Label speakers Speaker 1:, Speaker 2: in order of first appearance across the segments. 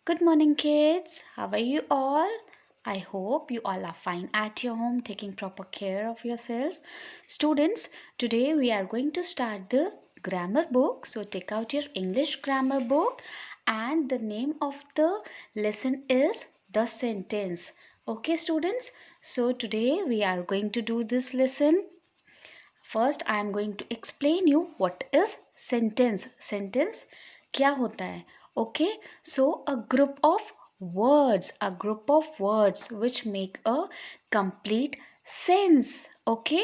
Speaker 1: Good morning, kids. How are you all? I hope you all are fine at your home, taking proper care of yourself. Students, today we are going to start the grammar book. So take out your English grammar book, and the name of the lesson is the sentence. Okay, students? So today we are going to do this lesson. First, I am going to explain you what is sentence. Sentence क्या होता है? Okay, so a group of words which make a complete sense. Okay,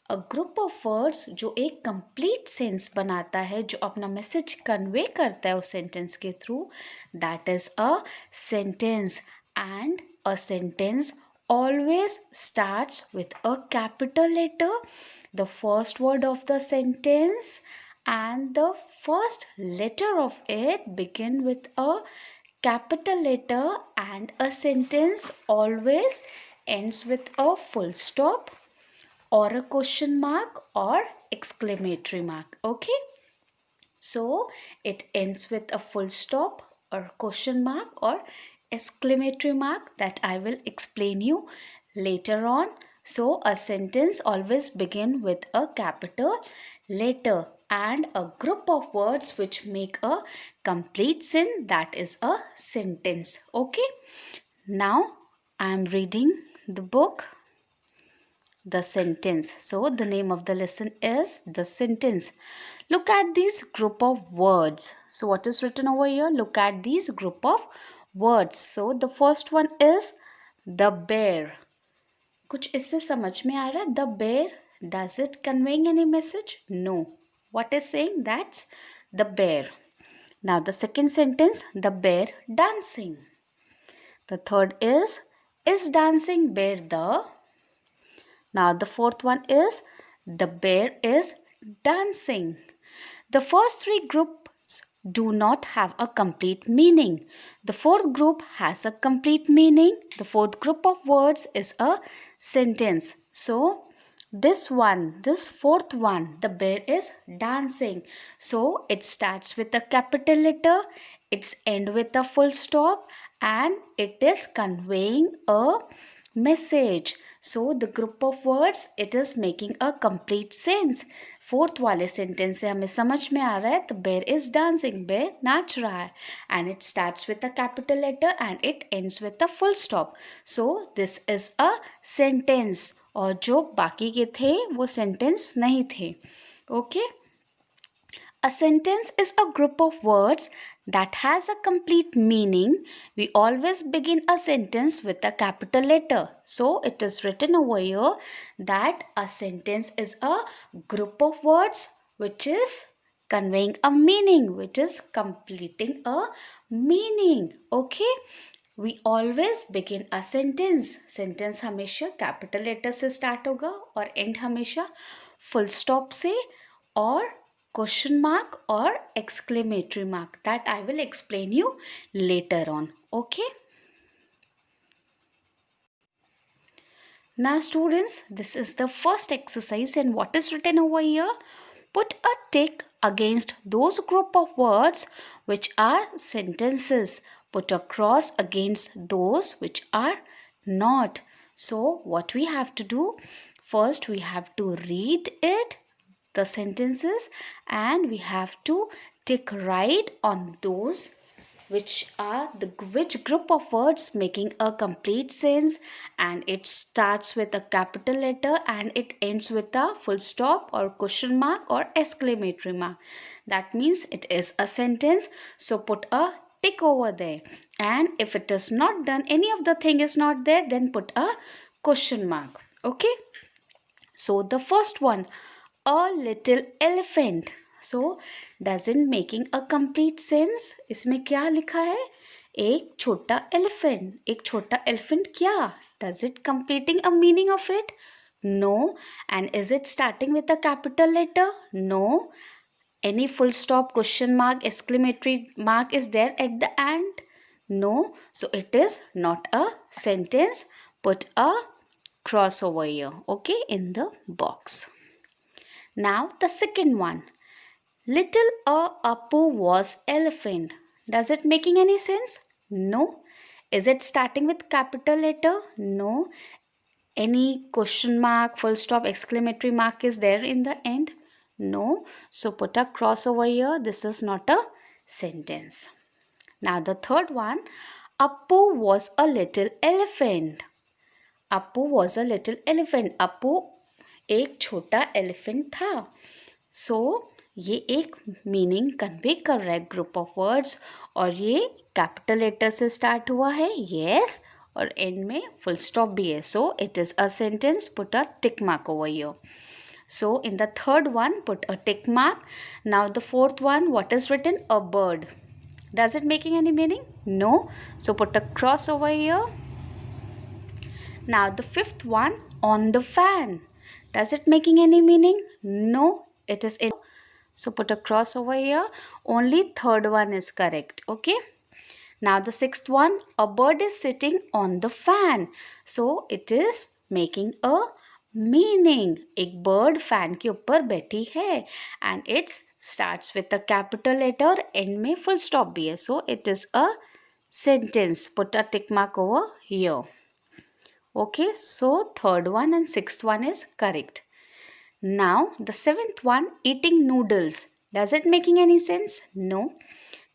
Speaker 1: a group of words जो एक complete sense बनाता है, जो अपना message convey करता है उस sentence के through, that is a sentence. And a sentence always starts with a capital letter, the first word of the sentence, and the first letter of it begin with a capital letter, and a sentence always ends with a full stop or a question mark or exclamatory mark. Okay, so it ends with a full stop or question mark or exclamatory mark that I will explain you later on. So a sentence always begin with a capital letter and a group of words which make a complete sentence, that is a sentence. Okay, now I am reading the book The Sentence. So the name of the lesson is The Sentence. Look at this group of words. So what is written over here? Look at these group of words. So the first one is the bear. कुछ इससे समझ में आ रहा है? The bear, does it conveying any message? No. What is saying? That's the bear. Now the second sentence, the bear dancing. The third is dancing bear the? Now the fourth one is the bear is dancing. The first three groups do not have a complete meaning. The fourth group has a complete meaning. The fourth group of words is a sentence. So this fourth one, the bear is dancing. So it starts with a capital letter, its end with a full stop, and it is conveying a message. So the group of words, it is making a complete sense. Fourth वाले sentence से हमें समझ में आ रहा है the bear is dancing, bear नाच रहा है, and it starts with a capital letter and it ends with a full stop. So this is a sentence. और जो बाकी के थे वो सेंटेंस नहीं थे. Okay, a sentence is a group of words that has a complete meaning. We always begin a sentence with a capital letter. So it is written over here that a sentence is a group of words which is conveying a meaning, which is completing a meaning. Okay. We always begin a sentence. Sentence हमेशा capital letter से start होगा और end हमेशा full stop से और question mark or exclamatory mark, that I will explain you later on. Okay. Now students, this is the first exercise, and what is written over here? Put a tick against those group of words which are sentences. Put a cross against those which are not. So what we have to do? First we have to read it, the sentences, and we have to tick right on those which group of words making a complete sense, and it starts with a capital letter and it ends with a full stop or question mark or exclamatory mark. That means it is a sentence. So put a tick over there, and if it is not done, any of the thing is not there, then put a question mark. Okay, so the first one, a little elephant. So doesn't making a complete sense. इसमें क्या लिखा है? एक छोटा elephant. एक छोटा elephant क्या? Does it completing a meaning of it? No. And is it starting with a capital letter? No. Any full stop, question mark, exclamatory mark is there at the end? No. So it is not a sentence. Put a cross over here, okay, in the box. Now the second one, little Appu was elephant. Does it making any sense? No. Is it starting with capital letter? No. Any question mark, full stop, exclamatory mark is there in the end? No. So put a cross over here. This is not a sentence. Now the third one, Appu was a little elephant. Appu was a little elephant. Appu एक छोटा elephant था. So ये एक meaning convey कर रहा है group of words और ये कैपिटल लेटर से स्टार्ट हुआ है यस और एंड में फुल स्टॉप भी है so it is a sentence put a tick mark over here. So in the third one put a tick mark. Now the fourth one, what is written? A bird. Does it making any meaning? No. So put a cross over here. Now the fifth one, on the fan. Does it making any meaning? No. It is in. So put a cross over here. Only third one is correct. Okay. Now the sixth one, a bird is sitting on the fan. So it is making a meaning. एक bird fan के ऊपर बैठी है and it starts with a capital letter end में full stop भी है. So it is a sentence. Put a tick mark over here. Okay, so third one and sixth one is correct. Now the seventh one, eating noodles. Does it making any sense? No.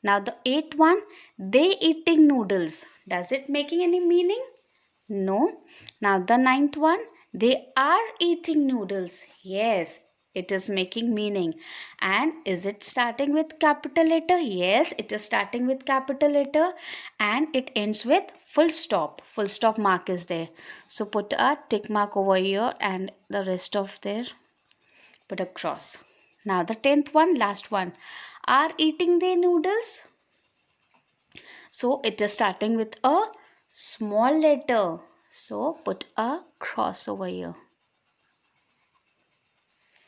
Speaker 1: Now the eighth one, they eating noodles. Does it making any meaning? No. Now the ninth one, they are eating noodles. Yes, it is making meaning. And is it starting with capital letter? Yes, it is starting with capital letter and it ends with full stop. Full stop mark is there. So put a tick mark over here and the rest of there put a cross. Now the 10th one, last one, are eating their noodles. So it is starting with a small letter. So put a cross over here.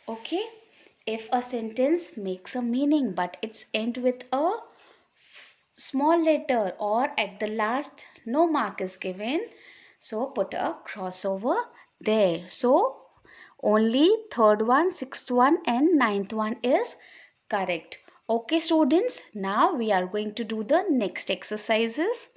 Speaker 1: Okay. If a sentence makes a meaning but it's end with a small letter or at the last no mark is given, so put a cross over there. So only third one, sixth one and ninth one is correct. Okay students, now we are going to do the next exercises.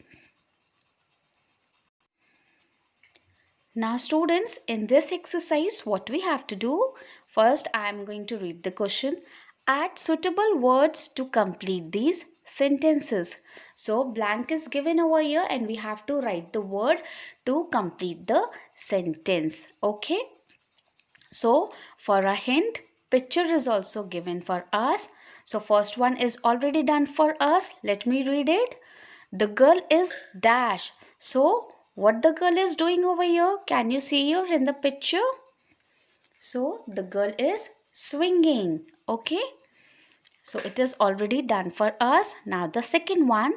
Speaker 1: Now students, in this exercise what we have to do, first I am going to read the question. Add suitable words to complete these sentences. So blank is given over here and we have to write the word to complete the sentence. Okay. So for a hint, picture is also given for us. So first one is already done for us. Let me read it. The girl is dash. So what the girl is doing over here? Can you see here in the picture? So the girl is swinging. Okay. So it is already done for us. Now the second one.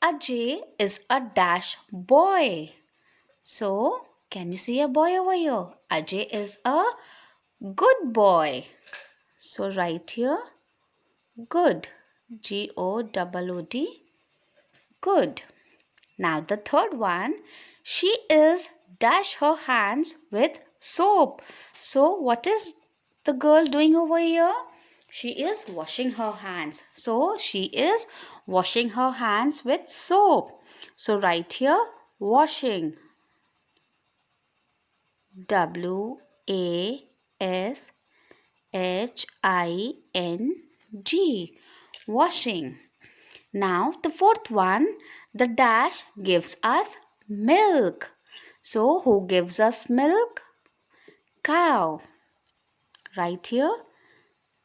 Speaker 1: Ajay is a dash boy. So can you see a boy over here? Ajay is a good boy. So write here good. G-O-O-D. Good. Now the third one. She is dash her hands with soap. So what is the girl doing over here? She is washing her hands. So she is washing her hands with soap. So write here washing. W-A-S-H-I-N-G. Washing. Now the fourth one, the dash gives us milk. So who gives us milk? Cow. Right here,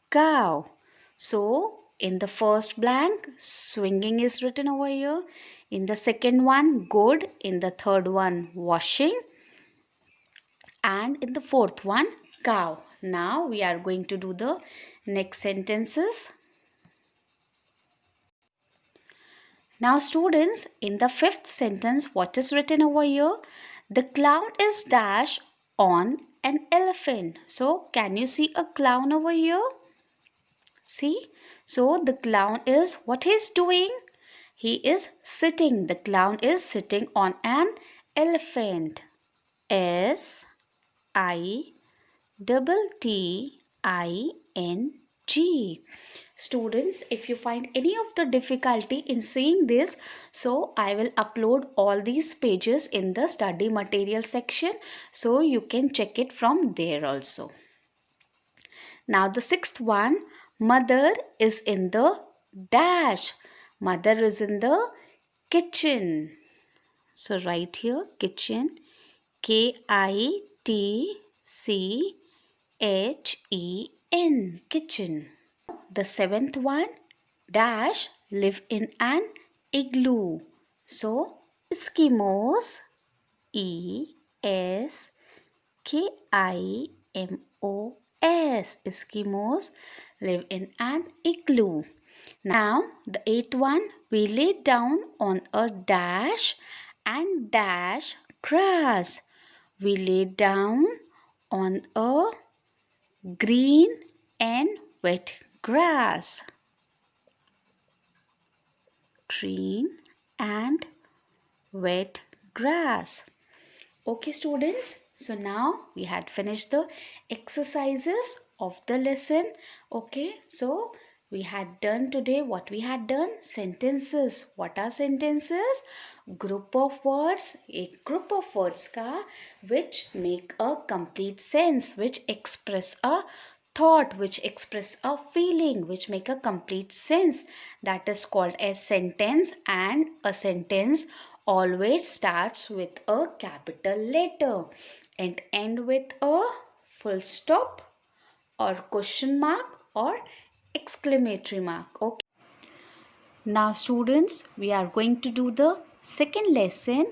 Speaker 1: cow. So in the first blank, swinging is written over here. In the second one, good. In the third one, washing. And in the fourth one, cow. Now we are going to do the next sentences. Now students, in the fifth sentence, what is written over here? The clown is dash on an elephant. So can you see a clown over here? See? So the clown is, what he is doing? He is sitting. The clown is sitting on an elephant. S-I-T-T-I-N-G. G. Students, if you find any of the difficulty in seeing this, so I will upload all these pages in the study material section, so you can check it from there also. Now the sixth one, mother is in the dash. Mother is in the kitchen. So write here kitchen, KITCHEN, kitchen. The seventh one, dash live in an igloo. So Eskimos, ESKIMOS, Eskimos live in an igloo. Now the eighth one, we lay down on a dash and dash grass. We lay down on a green and wet grass. Green and wet grass. Okay students, so now we had finished the exercises of the lesson. Okay, so we had done today what we had done, sentences. What are sentences? Group of words, a group of words ka which make a complete sense, which express a thought, which express a feeling, which make a complete sense. That is called a sentence, and a sentence always starts with a capital letter and end with a full stop or question mark or exclamatory mark. Okay. Now students, we are going to do the second lesson,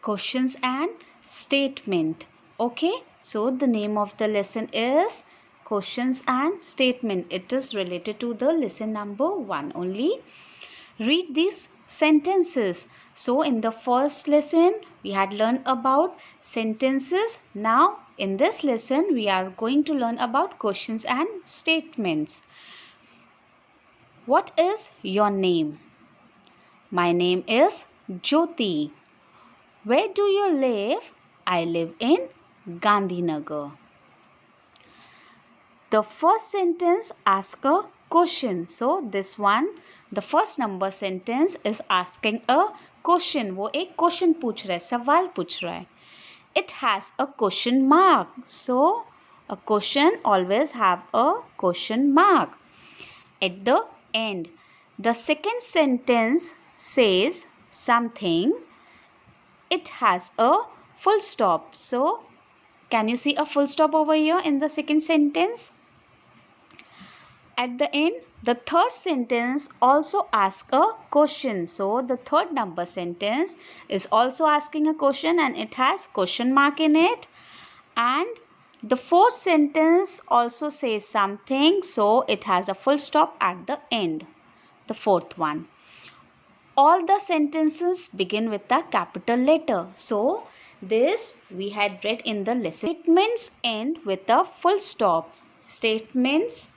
Speaker 1: questions and statement. Okay, so the name of the lesson is questions and statement. It is related to the lesson number 1 only. Read these sentences. So in the first lesson we had learned about sentences. Now in this lesson we are going to learn about questions and statements. What is your name? My name is Jyoti. Where do you live? I live in Gandhinagar. The first sentence asks a question. So this one, the first number sentence is asking a question. वो एक question पूछ रहा है, सवाल पूछ रहा है. It has a question mark. So a question always have a question mark. At the end, the second sentence says something. It has a full stop. So can you see a full stop over here in the second sentence? At the end, the third sentence also asks a question. So the third number sentence is also asking a question and it has question mark in it. And the fourth sentence also says something. So it has a full stop at the end. The fourth one. All the sentences begin with a capital letter. So this we had read in the lesson. Statements end with a full stop. Statements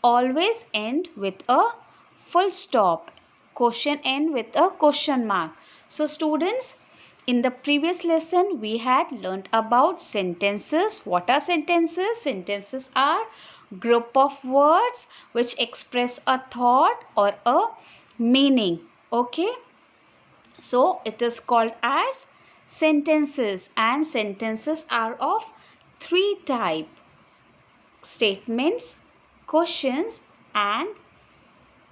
Speaker 1: always end with a full stop. Question end with a question mark. So students, in the previous lesson we had learnt about sentences. What are sentences? Sentences are group of words which express a thought or a meaning. Okay, so it is called as sentences, and sentences are of three types: statements, questions and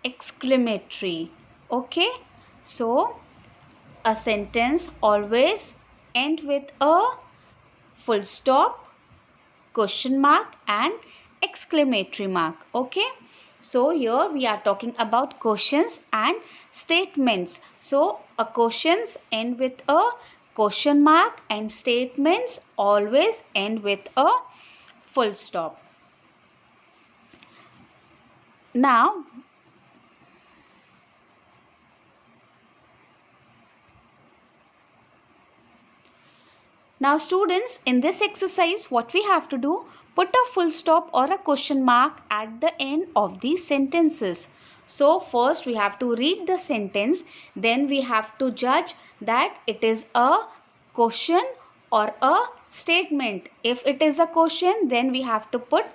Speaker 1: exclamatory. Okay, so a sentence always end with a full stop, question mark and exclamatory mark. Okay, so here we are talking about questions and statements. So a questions end with a question mark and statements always end with a full stop. Now students, in this exercise what we have to do, put a full stop or a question mark at the end of these sentences. So first we have to read the sentence, then we have to judge that it is a question or a statement. If it is a question, then we have to put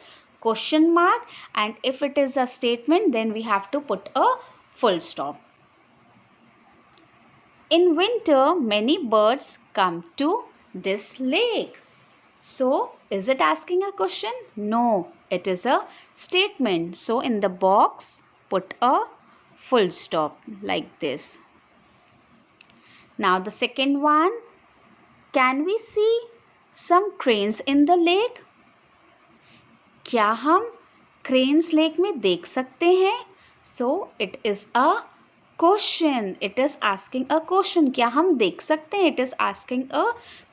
Speaker 1: question mark, and if it is a statement, then we have to put a full stop. In winter, many birds come to this lake. So, is it asking a question? No, it is a statement. So, in the box, put a full stop like this. Now, the second one, can we see some cranes in the lake? क्या हम cranes lake में देख सकते हैं? So, it is a question. It is asking a question. क्या हम देख सकते हैं? It is asking a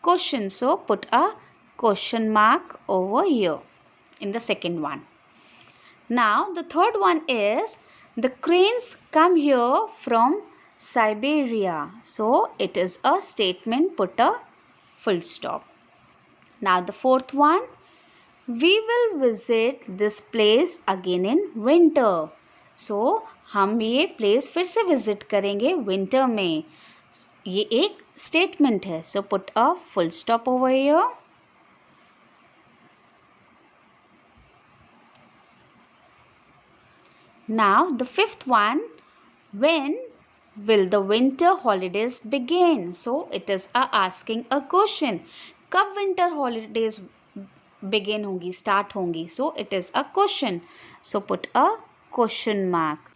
Speaker 1: question. So, put a question mark over here in the second one. Now, the third one is the cranes come here from Siberia. So, it is a statement. Put a full stop. Now, the fourth one, we will visit this place again in winter. So, हम ये place फिर से visit करेंगे winter में. ये एक statement है. So put a full stop over here. Now the fifth one, when will the winter holidays begin? So it is asking a question. कब winter holidays begin होंगी, start होंगी? So it is a question. So put a question mark.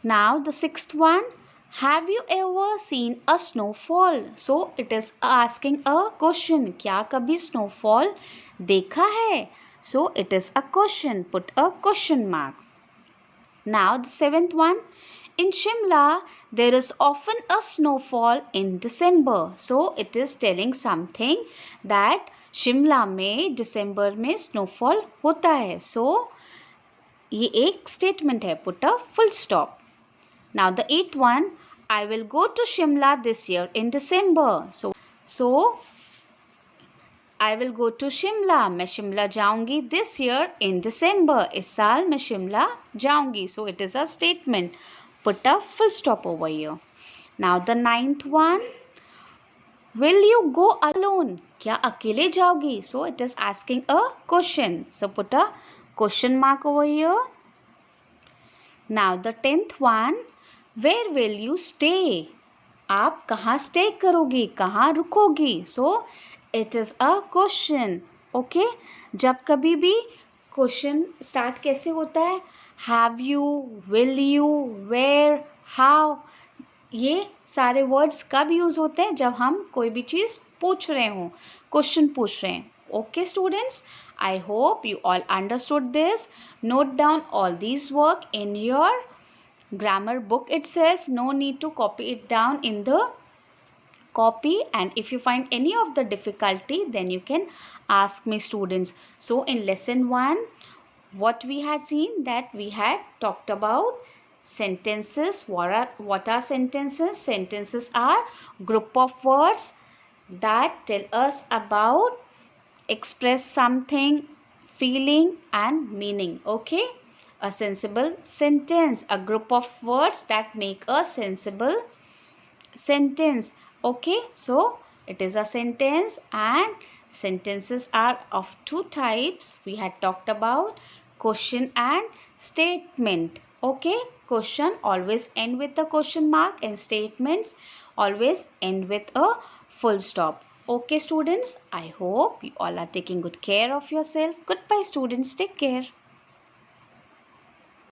Speaker 1: Now the sixth one, have you ever seen a snowfall? So it is asking a question. क्या कभी snowfall देखा है? So it is a question. Put a question mark. Now the seventh one, in Shimla there is often a snowfall in December. So it is telling something that Shimla में दिसंबर में snowfall होता है. So ये एक statement है. Put a full stop. Now the eighth one, I will go to Shimla this year in December. So I will go to Shimla. मैं शिमला जाऊंगी this year in December. इस साल मैं शिमला जाऊंगी. So it is a statement. Put a full stop over here. Now the ninth one, will you go alone? क्या अकेले जाओगी? So it is asking a question. So put a question mark over here. Now the 10th one, where will you stay? आप कहाँ stay करोगी? कहाँ रुकोगी? So it is a question. Okay? जब कभी भी question start कैसे होता है? Have you, will you, where, how, ये सारे वर्ड्स कब यूज़ होते हैं? जब हम कोई भी चीज़ पूछ रहे हों, क्वेश्चन पूछ रहे हैं. Okay students, I hope you all understood this. Note down all these work in your grammar book itself. No need to copy it down in the copy, and if you find any of the difficulty, then you can ask me students. So in lesson 1, what we had seen, that we had talked about sentences. What are sentences? Sentences are group of words that tell us about, express something, feeling and meaning. Okay, a sensible sentence, a group of words that make a sensible sentence. Okay, so it is a sentence, and sentences are of two types. We had talked about question and statement. Okay, question always end with a question mark, and statements always end with a full stop. Okay students, I hope you all are taking good care of yourself. Goodbye students, take care.